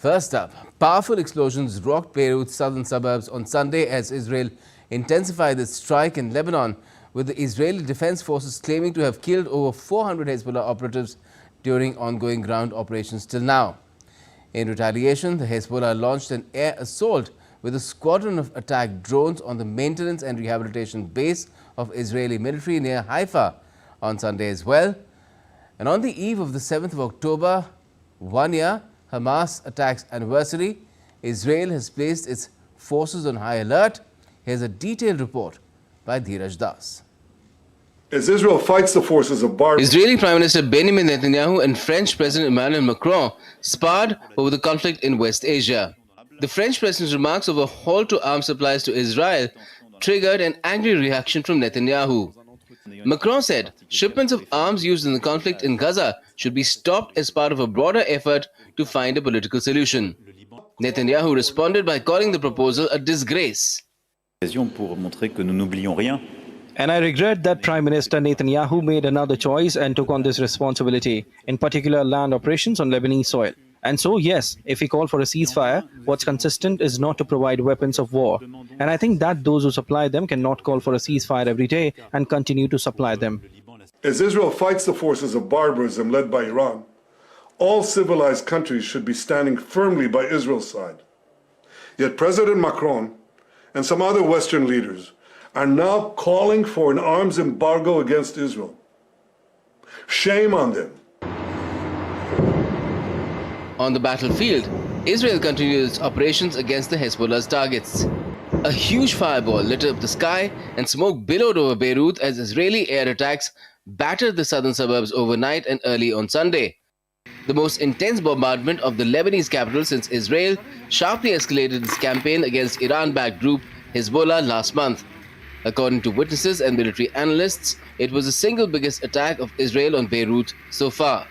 First up, powerful explosions rocked Beirut's southern suburbs on Sunday as Israel intensified its strike in Lebanon, with the Israeli Defense Forces claiming to have killed over 400 Hezbollah operatives during ongoing ground operations till now. In retaliation, the Hezbollah launched an air assault with a squadron of attack drones on the maintenance and rehabilitation base of Israeli military near Haifa on Sunday as well. And on the eve of the 7th of October, 1 year Hamas attacks anniversary, Israel has placed its forces on high alert. Here's a detailed report by Dheeraj Das. As Israel fights the forces of Barbara, Israeli Prime Minister Benjamin Netanyahu and French President Emmanuel Macron sparred over the conflict in West Asia. The French President's remarks over a halt to arms supplies to Israel triggered an angry reaction from Netanyahu. Macron said shipments of arms used in the conflict in Gaza should be stopped as part of a broader effort to find a political solution. Netanyahu responded by calling the proposal a disgrace. And I regret that Prime Minister Netanyahu made another choice and took on this responsibility, in particular land operations on Lebanese soil. And so, yes, if we call for a ceasefire, what's consistent is not to provide weapons of war. And I think that those who supply them cannot call for a ceasefire every day and continue to supply them. As Israel fights the forces of barbarism led by Iran, all civilized countries should be standing firmly by Israel's side. Yet President Macron and some other Western leaders are now calling for an arms embargo against Israel. Shame on them. On the battlefield, Israel continued its operations against the Hezbollah's targets. A huge fireball lit up the sky and smoke billowed over Beirut as Israeli air attacks battered the southern suburbs overnight and early on Sunday. The most intense bombardment of the Lebanese capital since Israel sharply escalated its campaign against Iran-backed group Hezbollah last month. According to witnesses and military analysts, it was the single biggest attack of Israel on Beirut so far.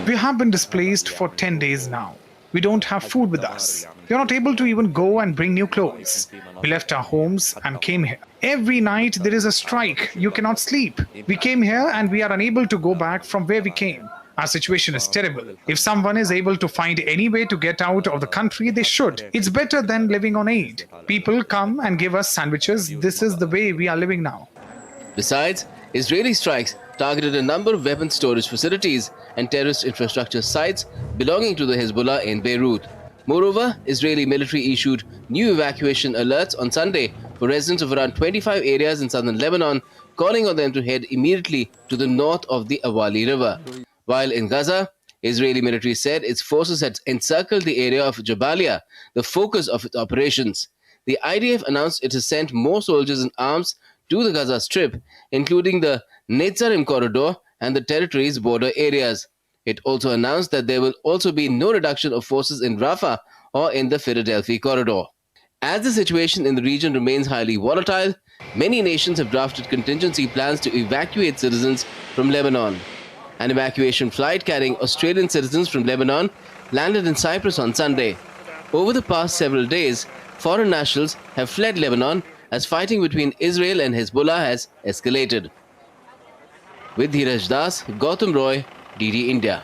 We have been displaced for 10 days now. We don't have food with us. We are not able to even go and bring new clothes. We left our homes and came here. Every night there is a strike. You cannot sleep. We came here and we are unable to go back from where we came. Our situation is terrible. If someone is able to find any way to get out of the country, they should. It's better than living on aid. People come and give us sandwiches. This is the way we are living now. Besides, Israeli strikes targeted a number of weapons storage facilities and terrorist infrastructure sites belonging to the Hezbollah in Beirut. Moreover, Israeli military issued new evacuation alerts on Sunday for residents of around 25 areas in southern Lebanon, calling on them to head immediately to the north of the Awali River. While in Gaza, Israeli military said its forces had encircled the area of Jabalia, the focus of its operations. The IDF announced it has sent more soldiers and arms to the Gaza Strip, including the Netzarim corridor and the territory's border areas. It also announced that there will also be no reduction of forces in Rafah or in the Philadelphia corridor. As the situation in the region remains highly volatile, many nations have drafted contingency plans to evacuate citizens from Lebanon. An evacuation flight carrying Australian citizens from Lebanon landed in Cyprus on Sunday. Over the past several days, foreign nationals have fled Lebanon as fighting between Israel and Hezbollah has escalated. With Dheeraj Das, Gautam Roy, DD India.